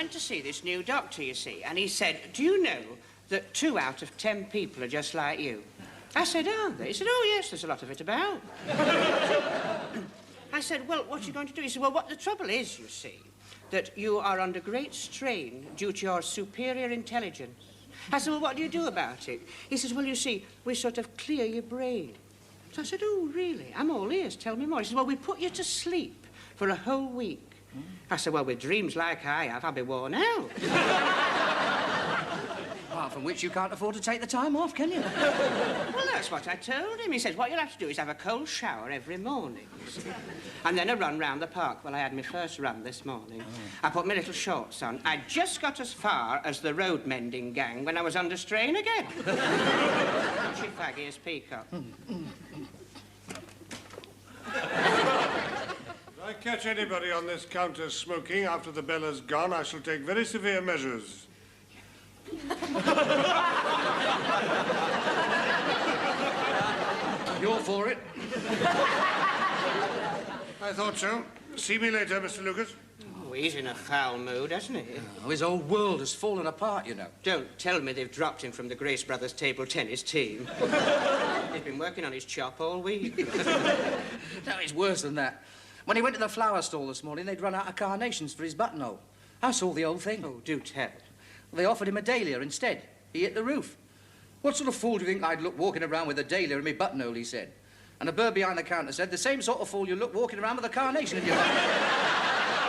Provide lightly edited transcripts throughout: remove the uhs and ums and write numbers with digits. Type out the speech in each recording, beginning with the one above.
went to see this new doctor, you see, and he said, do you know that 2 out of 10 people are just like you? I said, aren't they? He said, oh, yes, there's a lot of it about. I said, well, what are you going to do? He said, well, what the trouble is, you see, that you are under great strain due to your superior intelligence. I said, well, what do you do about it? He says, well, you see, we sort of clear your brain. So I said, oh, really? I'm all ears. Tell me more. He said, well, we put you to sleep for a whole week. I said, well, with dreams like I have, I'll be worn out. Apart from which you can't afford to take the time off, can you? Well, that's what I told him. He said, what you'll have to do is have a cold shower every morning. And then a run round the park. Well, I had my first run this morning. I put my little shorts on. I just got as far as the road mending gang when I was under strain again. She faggy as Peacock. If I catch anybody on this counter smoking after the bella's gone, I shall take very severe measures. You're for it. I thought so. See me later, Mr. Lucas. Oh, he's in a foul mood, hasn't he? Oh, his whole world has fallen apart, you know. Don't tell me they've dropped him from the Grace Brothers table tennis team. He's been working on his chop all week. No, it's worse than that. When he went to the flower stall this morning, they'd run out of carnations for his buttonhole. I saw the old thing. Oh, do tell. They offered him a dahlia instead. He hit the roof. What sort of fool do you think I'd look walking around with a dahlia in my buttonhole, he said. And a bird behind the counter said, the same sort of fool you look walking around with a carnation in your buttonhole.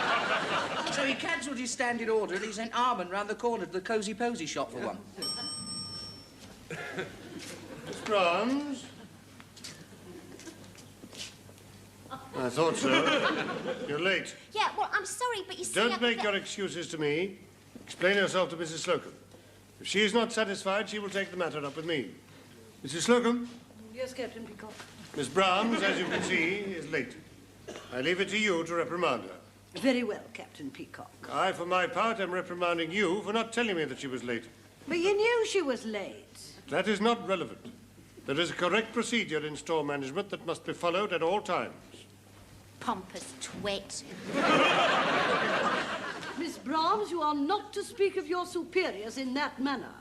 So he cancelled his standing order and he sent Armand round the corner to the Cosy Posy shop for one. Miss Brahms? I thought so. You're late. Yeah, well, I'm sorry, but you see... Don't make your excuses to me. Explain yourself to Mrs. Slocum. If she is not satisfied, she will take the matter up with me. Mrs. Slocum? Yes, Captain Peacock. Miss Brahms, as you can see, is late. I leave it to you to reprimand her. Very well, Captain Peacock. I, for my part, am reprimanding you for not telling me that she was late. But you knew she was late. That is not relevant. There is a correct procedure in store management that must be followed at all times. Pompous twit. Miss Brahms, you are not to speak of your superiors in that manner.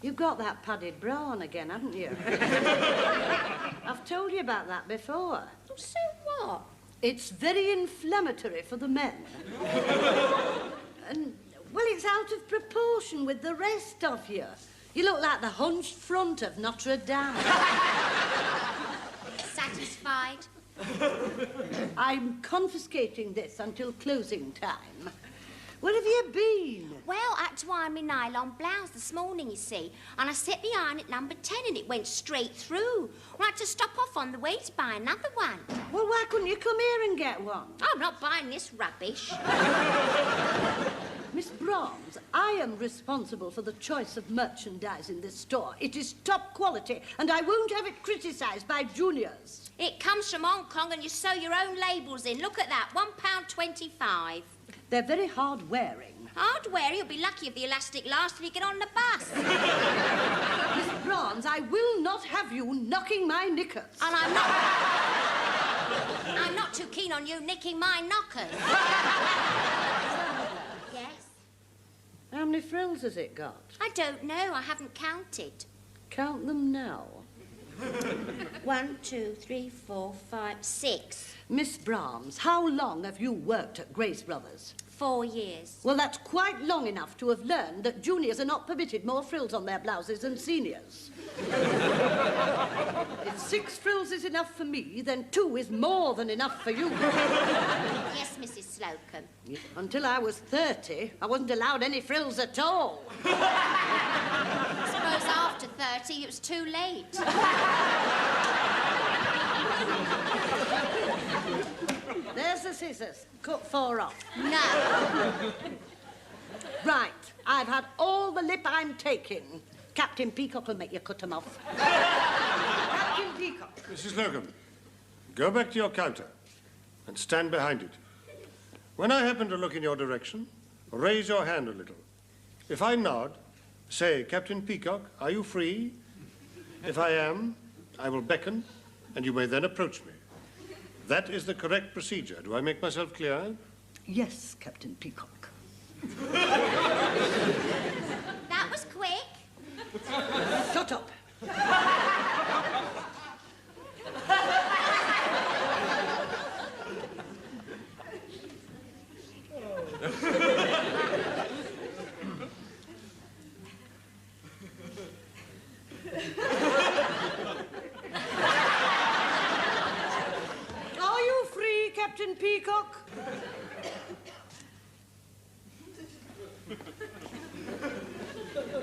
You've got that padded bra on again, haven't you? I've told you about that before. Oh, so what? It's very inflammatory for the men. And, well, it's out of proportion with the rest of you. You look like the hunched front of Notre Dame. Satisfied? I'm confiscating this until closing time. Where have you been? Well, I had to iron my nylon blouse this morning, you see, and I set the iron at number 10 and it went straight through. I had to stop off on the way to buy another one. Well, why couldn't you come here and get one? I'm not buying this rubbish. Miss Brahms, I am responsible for the choice of merchandise in this store. It is top quality, and I won't have it criticised by juniors. It comes from Hong Kong and you sew your own labels in. Look at that, £1.25. They're very hard-wearing. Hardware, you'll be lucky if the elastic lasts till you get on the bus. Miss Brahms, I will not have you knocking my knickers. And I'm not too keen on you nicking my knockers. Yes? How many frills has it got? I don't know, I haven't counted. Count them now. 1, 2, 3, 4, 5, 6. Miss Brahms, how long have you worked at Grace Brothers? 4 years. Well, that's quite long enough to have learned that juniors are not permitted more frills on their blouses than seniors. If 6 frills is enough for me, then 2 is more than enough for you. Yes, Mrs. Slocum. Until I was 30, I wasn't allowed any frills at all. I suppose after 30, it was too late. There's the scissors. Cut 4 off. No. Right. I've had all the lip I'm taking. Captain Peacock will make you cut them off. Captain Peacock. Mrs. Slocum, go back to your counter and stand behind it. When I happen to look in your direction, raise your hand a little. If I nod, say, Captain Peacock, are you free? If I am, I will beckon, and you may then approach me. That is the correct procedure. Do I make myself clear? Yes, Captain Peacock. That was quick. Shut up. Are you free, Captain Peacock?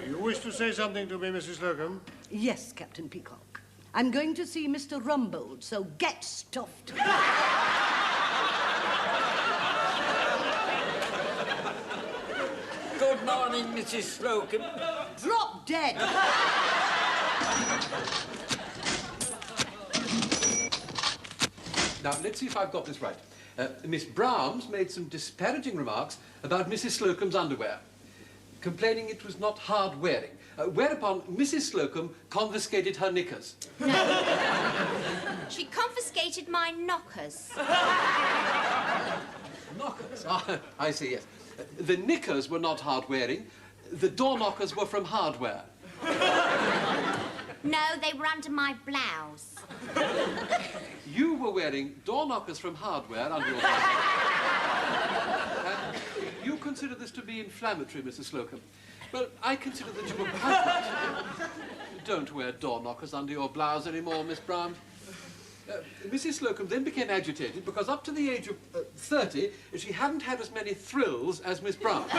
You wish to say something to me, Mrs. Slocum? Yes, Captain Peacock. I'm going to see Mr. Rumbold, so get stuffed. Good morning, Mrs. Slocum. Drop dead. Now, let's see if I've got this right. Miss Brahms made some disparaging remarks about Mrs. Slocum's underwear, complaining it was not hard wearing, whereupon Mrs. Slocum confiscated her knickers. She confiscated my knockers. Knockers? Ah, I see, yes. The knickers were not hard wearing. The door knockers were from hardware. No, they were under my blouse. You were wearing door knockers from hardware under your blouse. And you consider this to be inflammatory, Mrs. Slocum. Well, I consider that you were quite right. Don't wear door knockers under your blouse anymore, Miss Brahms. Mrs. Slocum then became agitated because up to the age of 30, she hadn't had as many thrills as Miss Brahms. No,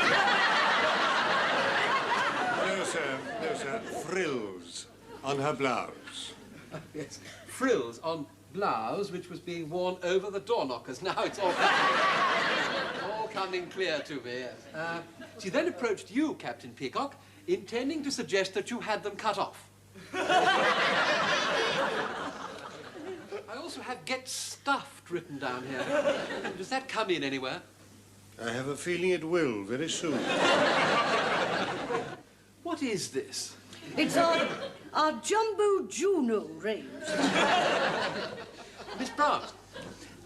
sir. No, sir. Frills on her blouse. Yes, frills on blouse, which was being worn over the door knockers. Now it's all coming clear to me, yes. She then approached you, Captain Peacock, intending to suggest that you had them cut off. I also have get stuffed written down here. Does that come in anywhere? I have a feeling it will very soon. What is this? It's our Jumbo Juno range. Miss Brahms,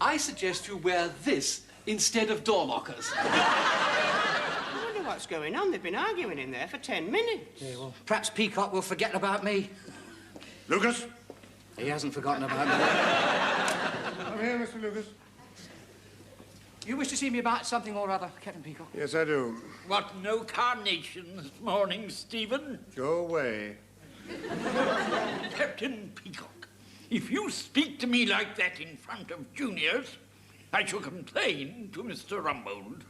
I suggest you wear this instead of door knockers. I wonder what's going on. They've been arguing in there for 10 minutes. Yeah, well, perhaps Peacock will forget about me. Lucas? He hasn't forgotten about me. Come here, Mr. Lucas. You wish to see me about something or other, Captain Peacock? Yes, I do. What, no carnation this morning, Stephen? Go away. Captain Peacock, if you speak to me like that in front of juniors, I shall complain to Mr. Rumbold.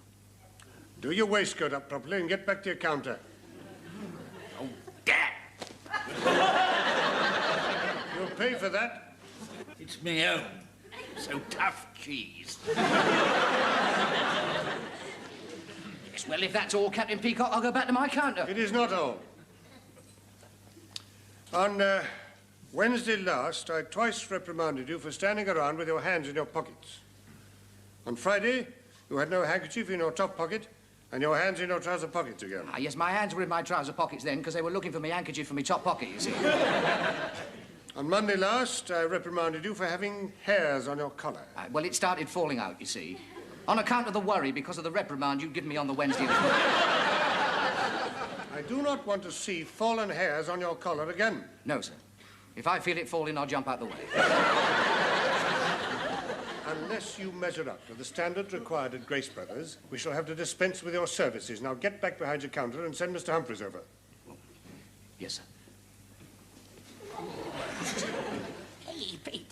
Do your waistcoat up properly and get back to your counter. Oh, damn! You'll pay for that. It's my own. So tough cheese. Yes, well, if that's all, Captain Peacock, I'll go back to my counter. It is not all. On Wednesday last, I twice reprimanded you for standing around with your hands in your pockets. On Friday, you had no handkerchief in your top pocket and your hands in your trouser pockets again. Ah, yes, my hands were in my trouser pockets then because they were looking for my handkerchief from my top pocket, you see. On Monday last, I reprimanded you for having hairs on your collar. Well, it started falling out, you see. On account of the worry because of the reprimand you'd given me on the Wednesday. I do not want to see fallen hairs on your collar again. No, sir. If I feel it falling, I'll jump out the way. Unless you measure up to the standard required at Grace Brothers, we shall have to dispense with your services. Now get back behind your counter and send Mr. Humphreys over. Yes, sir.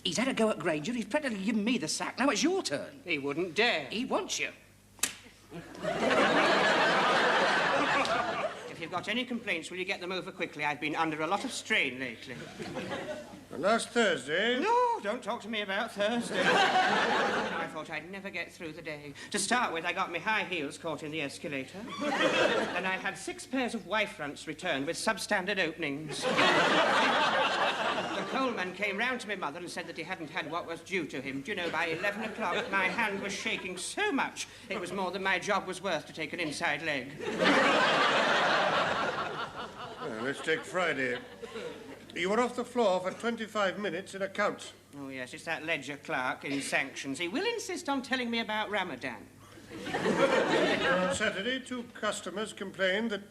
He's had a go at Granger. He's practically given me the sack. Now it's your turn. He wouldn't dare. He wants you. If you've got any complaints, will you get them over quickly? I've been under a lot of strain lately. And last Thursday... No, don't talk to me about Thursday. I thought I'd never get through the day. To start with, I got my high heels caught in the escalator. Then I had 6 pairs of wife fronts returned with substandard openings. The coalman came round to my mother and said that he hadn't had what was due to him. Do you know, by 11 o'clock, my hand was shaking so much, it was more than my job was worth to take an inside leg. Well, let's take Friday. You were off the floor for 25 minutes in accounts. Oh, yes, it's that ledger clerk in sanctions. He will insist on telling me about Ramadan. On Saturday, 2 customers complained that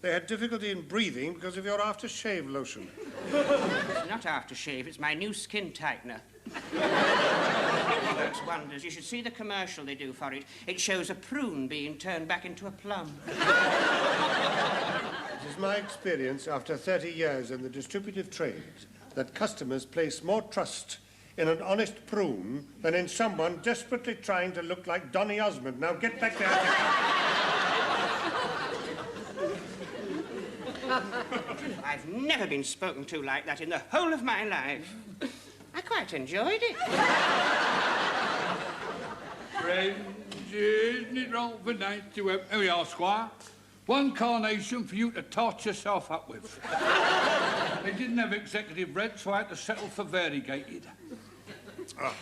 they had difficulty in breathing because of your aftershave lotion. It's not aftershave, it's my new skin tightener. Works wonders. You should see the commercial they do for it. It shows a prune being turned back into a plum. It is my experience after 30 years in the distributive trade that customers place more trust in an honest prune than in someone desperately trying to look like Donny Osmond. Now get back there. I've never been spoken to like that in the whole of my life. I quite enjoyed it. Friends, isn't it wrong for night to have... Here we are, Squire. 1 carnation for you to torch yourself up with. They didn't have executive red, so I had to settle for variegated. Ah.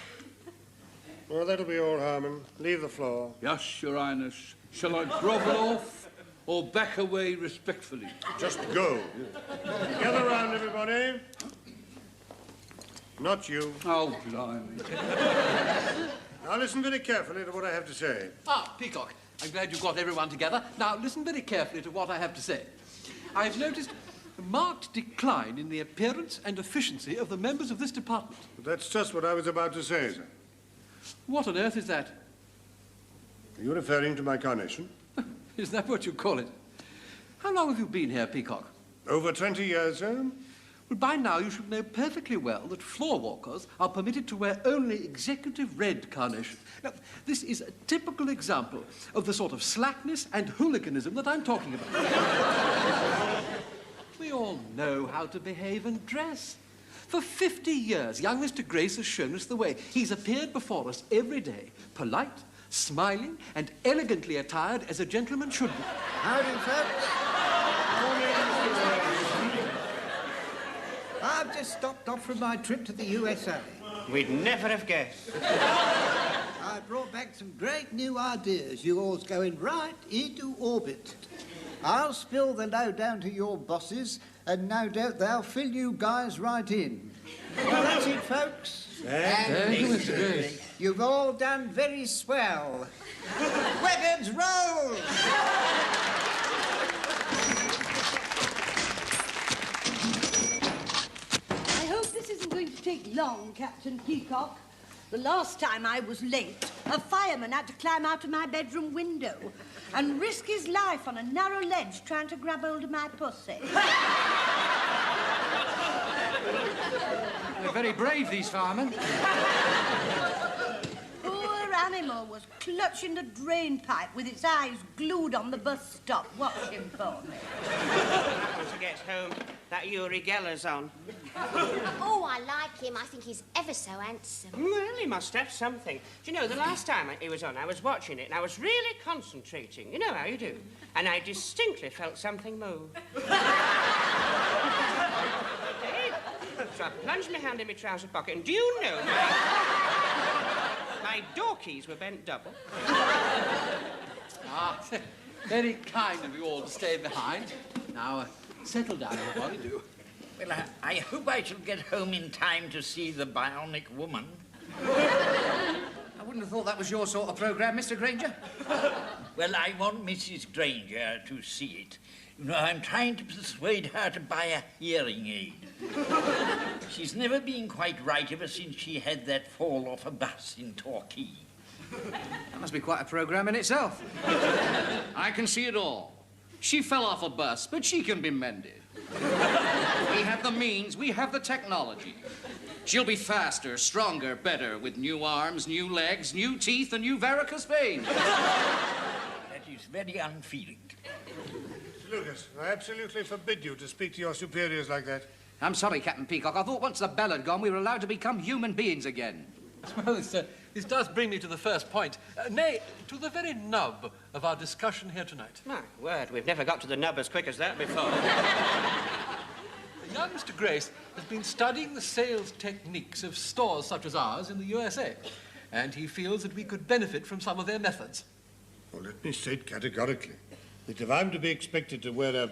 Well, that'll be all, Harmon. Leave the floor. Yes, Your Highness. Shall I grovel off or back away respectfully? Just go. Gather round, everybody. Not you. Oh, blimey. Now listen very carefully to what I have to say. Ah, Peacock, I'm glad you've got everyone together. Now, listen very carefully to what I have to say. I've noticed a marked decline in the appearance and efficiency of the members of this department. That's just what I was about to say, sir. What on earth is that? Are you referring to my carnation? Is that what you call it? How long have you been here, Peacock? Over 20 years, sir. Well, by now you should know perfectly well that floor walkers are permitted to wear only executive red carnation. Now, this is a typical example of the sort of slackness and hooliganism that I'm talking about. We all know how to behave and dress. For 50 years, young Mr. Grace has shown us the way. He's appeared before us every day, polite, smiling, and elegantly attired as a gentleman should be. Howdy, folks. I've just stopped off from my trip to the USA. We'd never have guessed. I brought back some great new ideas. You all's going right into orbit. I'll spill the lowdown to your bosses, and no doubt they'll fill you guys right in. Well, that's it, folks. Thank you, Mr. Grace. You've all done very swell. Wagons roll! I hope this isn't going to take long, Captain Peacock. The last time I was late, a fireman had to climb out of my bedroom window and risk his life on a narrow ledge trying to grab hold of my pussy. They're very brave, these firemen. Poor animal was clutching the drain pipe with its eyes glued on the bus stop, watching for me. Once he gets home, that Uri Geller's on. Oh, I like him. I think he's ever so handsome. Well, he must have something. Do you know, the last time he was on, I was watching it, and I was really concentrating. You know how you do. And I distinctly felt something move. So I plunged my hand in my trouser pocket, and do you know, my door keys were bent double. Ah, very kind of you all to stay behind. Now, settle down, everybody, do. Well, I hope I shall get home in time to see the Bionic Woman. I wouldn't have thought that was your sort of programme, Mr. Granger. Well, I want Mrs. Granger to see it. You know, I'm trying to persuade her to buy a hearing aid. She's never been quite right ever since she had that fall off a bus in Torquay. That must be quite a programme in itself. I can see it all. She fell off a bus, but she can be mended. We have the means, we have the technology. She'll be faster, stronger, better, with new arms, new legs, new teeth, and new varicose veins. That is very unfeeling. Mr. Lucas, I absolutely forbid you to speak to your superiors like that. I'm sorry, Captain Peacock. I thought once the bell had gone, we were allowed to become human beings again. Well, this does bring me to the first point. Nay, to the very nub of our discussion here tonight. My word, we've never got to the nub as quick as that before. Young Mr. Grace has been studying the sales techniques of stores such as ours in the USA, and he feels that we could benefit from some of their methods. Well, let me state categorically that if I'm to be expected to wear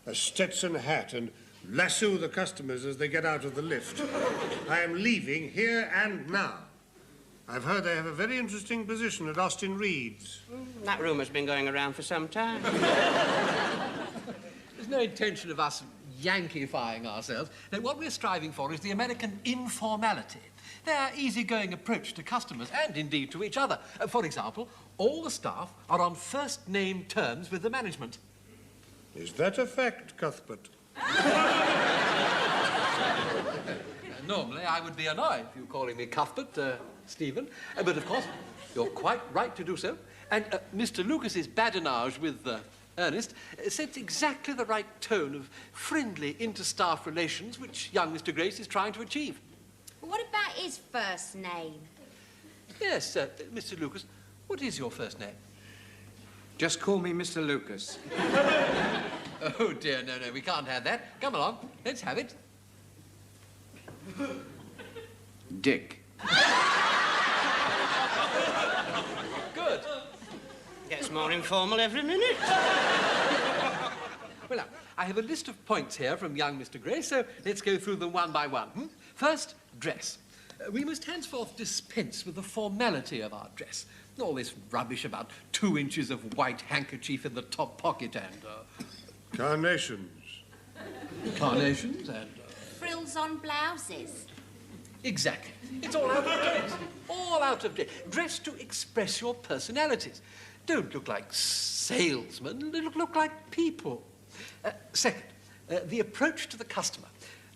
a Stetson hat and lasso the customers as they get out of the lift, I am leaving here and now. I've heard they have a very interesting position at Austin Reed's. That rumour's been going around for some time. There's no intention of us Yankeefying ourselves. No, what we're striving for is the American informality, their easygoing approach to customers and indeed to each other. For example, all the staff are on first-name terms with the management. Is that a fact, Cuthbert? Normally, I would be annoyed if you were calling me Cuthbert, Stephen. But of course, you're quite right to do so. And Mr. Lucas's badinage with Ernest sets exactly the right tone of friendly inter-staff relations which young Mr. Grace is trying to achieve. What about his first name? Yes, Mr. Lucas, what is your first name? Just call me Mr. Lucas. Oh, dear, no, we can't have that. Come along, let's have it. Dick. Good. Gets more informal every minute. Well, now, I have a list of points here from young Mr. Grace, so let's go through them one by one. First, dress. We must henceforth dispense with the formality of our dress. All this rubbish about 2 inches of white handkerchief in the top pocket and... Carnations. Carnations and... Frills on blouses. Exactly. It's all out of date. All out of date. Dress to express your personalities. Don't look like salesmen. Look like people. Second, the approach to the customer.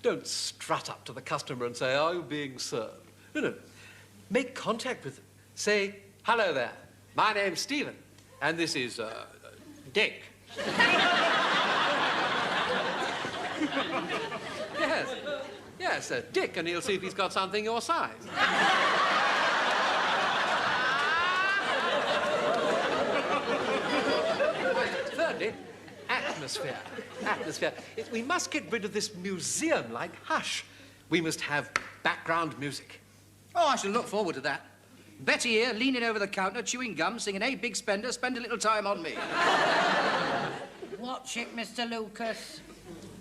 Don't strut up to the customer and say, "Are you being served?" No. Make contact with them. Say, "Hello there. My name's Stephen, and this is, Dick. Yes, Dick, and he'll see if he's got something your size. Thirdly, atmosphere. We must get rid of this museum-like hush. We must have background music. Oh, I shall look forward to that. Betty here, leaning over the counter, chewing gum, singing, "Hey, big spender, spend a little time on me." Watch it, Mr. Lucas.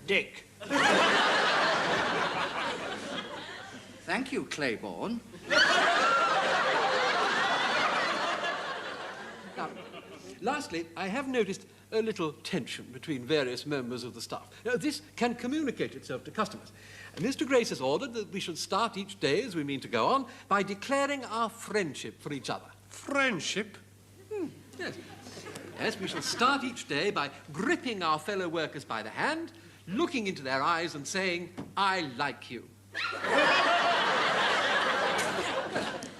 Dick. Thank you, Claiborne. Now, lastly, I have noticed a little tension between various members of the staff. Now, this can communicate itself to customers. Mr. Grace has ordered that we should start each day, as we mean to go on, by declaring our friendship for each other. Friendship? Yes. Yes, we shall start each day by gripping our fellow workers by the hand, looking into their eyes and saying, "I like you."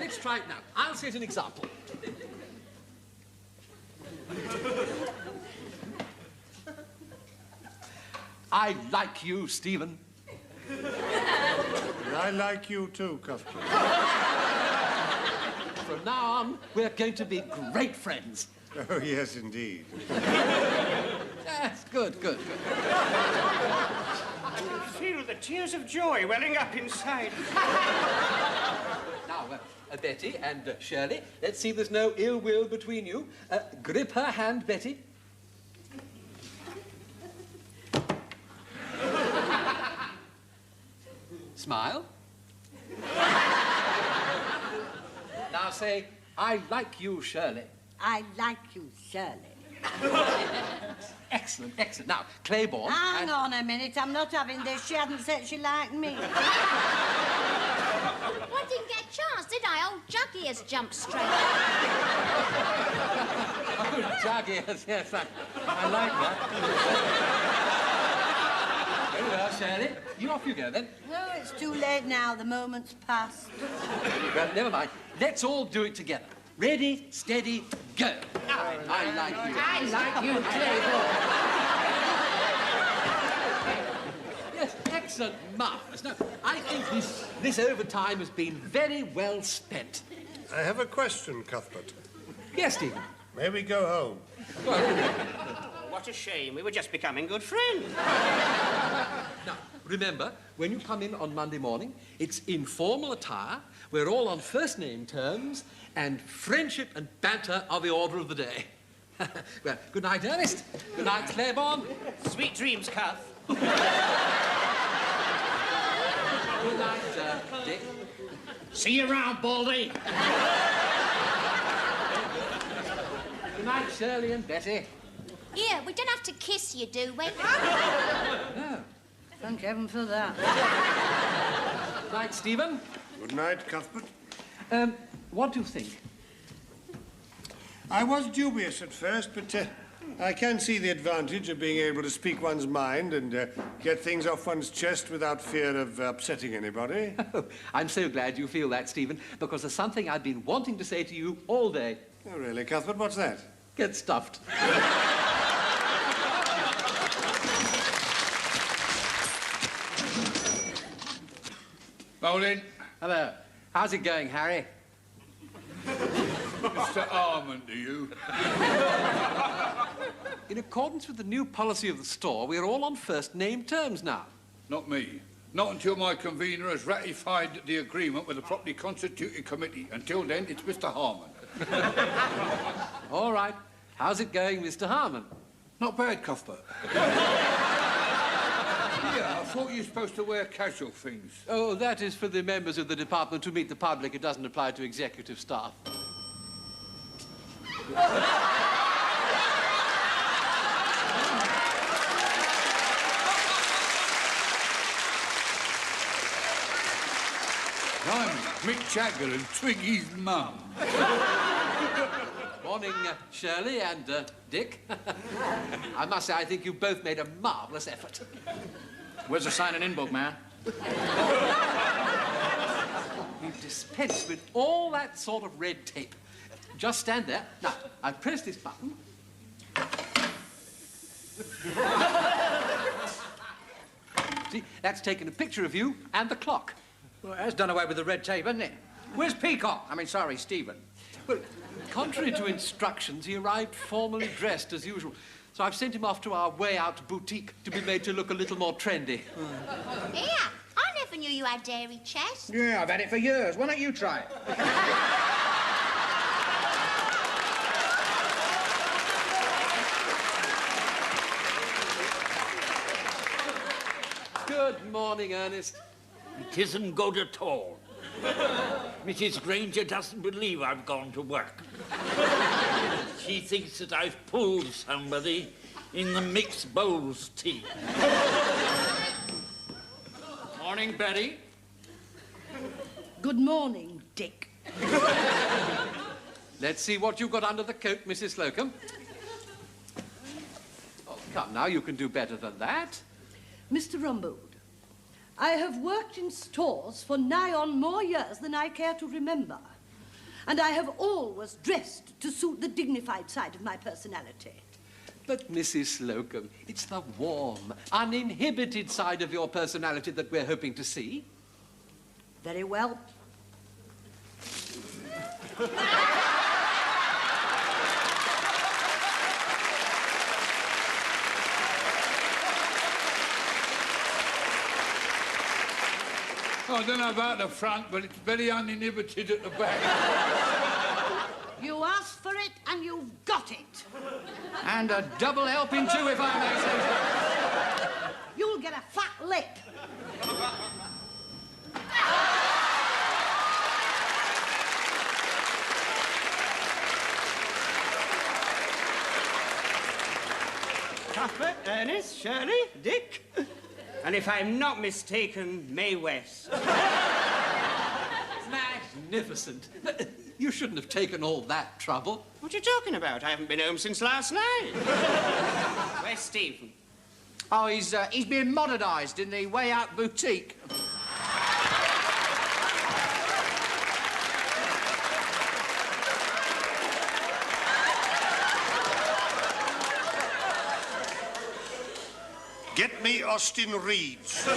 Let's try it now. I'll set an example. "I like you, Stephen." And I like you too, Cuthbert. From now on, we're going to be great friends. Oh, yes, indeed. Yes, good. I feel the tears of joy welling up inside. Now, Betty and Shirley, let's see there's no ill will between you. Grip her hand, Betty. Smile. Now say, "I like you, Shirley." I like you, Shirley. Excellent. Now, Claiborne... Hang on a minute, I'm not having this. She hadn't said she liked me. Well, I didn't get a chance, did I? Old Juggy has jumped straight. Oh, Juggy, yes, I like that. Very well, Shirley. Off you go, then. No, it's too late now. The moment's passed. Well, never mind. Let's all do it together. Ready, steady, go. I like you. I like you, Claiborne. Yes, excellent, marvellous. Now, I think this overtime has been very well spent. I have a question, Cuthbert. Yes, Stephen. May we go home? What a shame. We were just becoming good friends. Now, remember, when you come in on Monday morning, it's informal attire, we're all on first-name terms, and friendship and banter are the order of the day. Well, good night, Ernest. Good night, Claiborne. Sweet dreams, Cuff. Good night, Dick. See you around, Baldy. Good night, Shirley and Betty. Here, we don't have to kiss you, do we? Thank heaven for that. Good night, Stephen. Good night, Cuthbert. What do you think? I was dubious at first, but I can see the advantage of being able to speak one's mind and get things off one's chest without fear of upsetting anybody. Oh, I'm so glad you feel that, Stephen, because there's something I've been wanting to say to you all day. Oh, really, Cuthbert? What's that? Get stuffed. Bowling, Hello. How's it going, Harry? Mr. Harmon, do you? In accordance with the new policy of the store, we're all on first-name terms now. Not me. Not until my convener has ratified the agreement with the properly constituted committee. Until then, it's Mr. Harmon. All right. How's it going, Mr. Harmon? Not bad, Cuthbert. Yeah, I thought you were supposed to wear casual things. Oh, that is for the members of the department who meet the public. It doesn't apply to executive staff. I'm Mick Jagger and Twiggy's mum. Morning, Shirley and Dick. I must say, I think you both made a marvellous effort. Where's the signing-in book, man? We've dispensed with all that sort of red tape. Just stand there. Now, I press this button. See, that's taken a picture of you and the clock. Well, it has done away with the red tape, hasn't it? Where's Peacock? Sorry, Stephen. Well, contrary to instructions, he arrived formally dressed as usual. So I've sent him off to our way out boutique to be made to look a little more trendy. Here, I never knew you had dairy chest. Yeah, I've had it for years. Why don't you try it? Good morning, Ernest. It isn't good at all. Mrs. Granger doesn't believe I've gone to work. She thinks that I've pulled somebody in the mixed bowls tea. Morning, Betty. Good morning, Dick. Let's see what you've got under the coat, Mrs. Slocum. Oh, come now, you can do better than that. Mr. Rumbold, I have worked in stores for nigh on more years than I care to remember. And I have always dressed to suit the dignified side of my personality. But, Mrs. Slocum, it's the warm, uninhibited side of your personality that we're hoping to see. Very well. I don't know about the front, but it's very uninhibited at the back. You asked for it and you've got it. And a double helping too, if I may say so. You'll get a fat lip. Cuthbert, Ernest, Shirley, Dick. And if I'm not mistaken, Mae West. Magnificent. You shouldn't have taken all that trouble. What are you talking about? I haven't been home since last night. Where's Stephen? Oh, he's being modernised in the Way Out boutique. Get me Austin Reeves.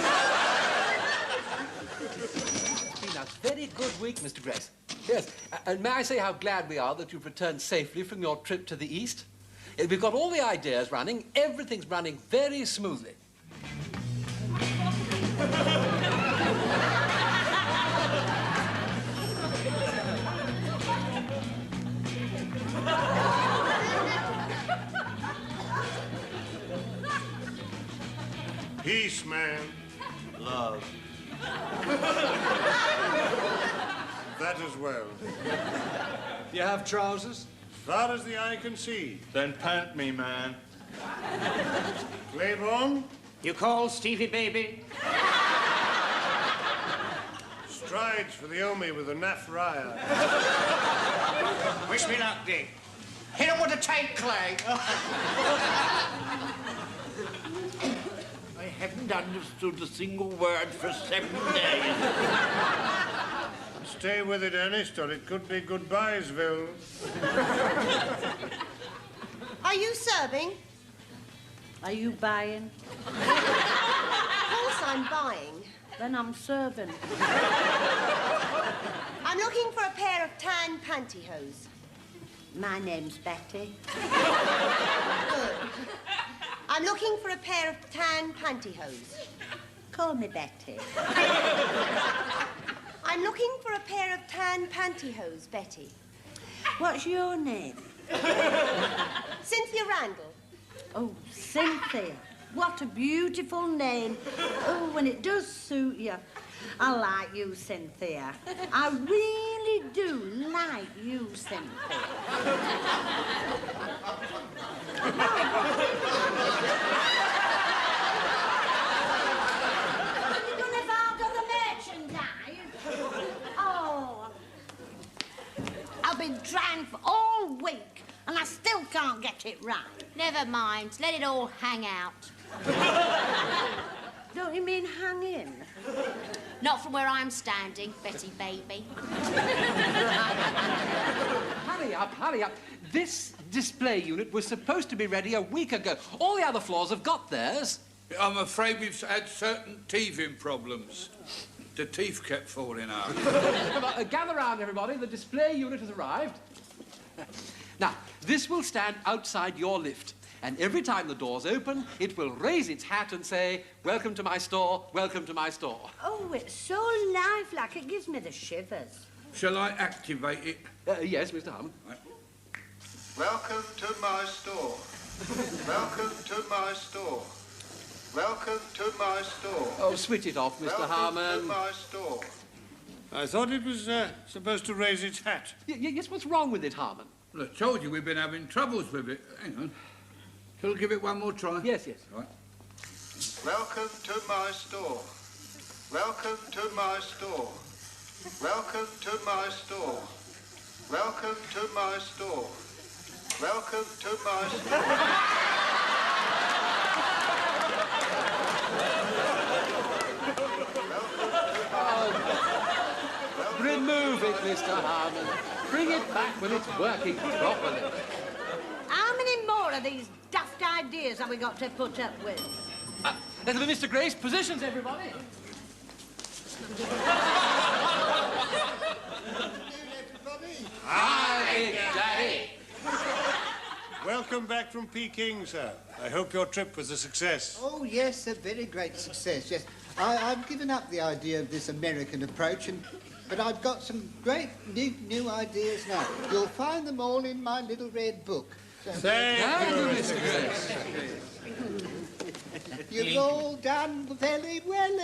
It's been a very good week, Mr. Grace. Yes, and may I say how glad we are that you've returned safely from your trip to the East? We've got all the ideas running. Everything's running very smoothly. Peace, man. Love. That as well. You have trousers? As far as the eye can see. Then pant me, man. Claiborne, You call Stevie baby? strides for the Omi with a naff raya. Wish me luck, Dick. Hit him with a tank, Clay. I haven't understood a single word for 7 days. Stay with it, Ernest, or it could be goodbyesville. Are you serving? Are you buying? Of course I'm buying. Then I'm serving. I'm looking for a pair of tan pantyhose. My name's Betty. Good. I'm looking for a pair of tan pantyhose. Call me Betty. I'm looking for a pair of tan pantyhose, Betty. What's your name? Cynthia Randall. Oh, Cynthia. What a beautiful name. Oh, and it does suit you. I like you, Cynthia. I really do like you, Cynthia. You're gonna have out of the merchandise? Oh. I've been trying for all week, and I still can't get it right. Never mind. Let it all hang out. Don't you mean hang in? Not from where I'm standing, Betty baby. Hurry up, hurry up. This display unit was supposed to be ready a week ago. All the other floors have got theirs. I'm afraid we've had certain teething problems. The teeth kept falling out. Come on, gather round, everybody. The display unit has arrived. Now, this will stand outside your lift. And every time the doors open, it will raise its hat and say, "Welcome to my store, welcome to my store." Oh, it's so lifelike. It gives me the shivers. Shall I activate it? Yes, Mr. Harmon. Welcome to my store. Welcome to my store. Welcome to my store. Oh, switch it off, Mr. Welcome Harmon. to my store. I thought it was supposed to raise its hat. Yes, what's wrong with it, Harmon? Well, I told you we've been having troubles with it. Hang on. Shall I give it one more try? Yes, yes. Right. Welcome to my store. Welcome to my store. Welcome to my store. Welcome to my store. Welcome to my store. Remove it, Mr. Harmon. Bring it back when it's working properly. How many more of these daft ideas have we got to put up with? That'll be Mr. Grace. Positions, everybody. Hi, Big Daddy. Welcome back from Peking, sir. I hope your trip was a success. Oh, yes, a very great success, yes. I've given up the idea of this American approach, but I've got some great new ideas now. You'll find them all in my little red book. So, Thank you, Mr. Grace. you've all done very well.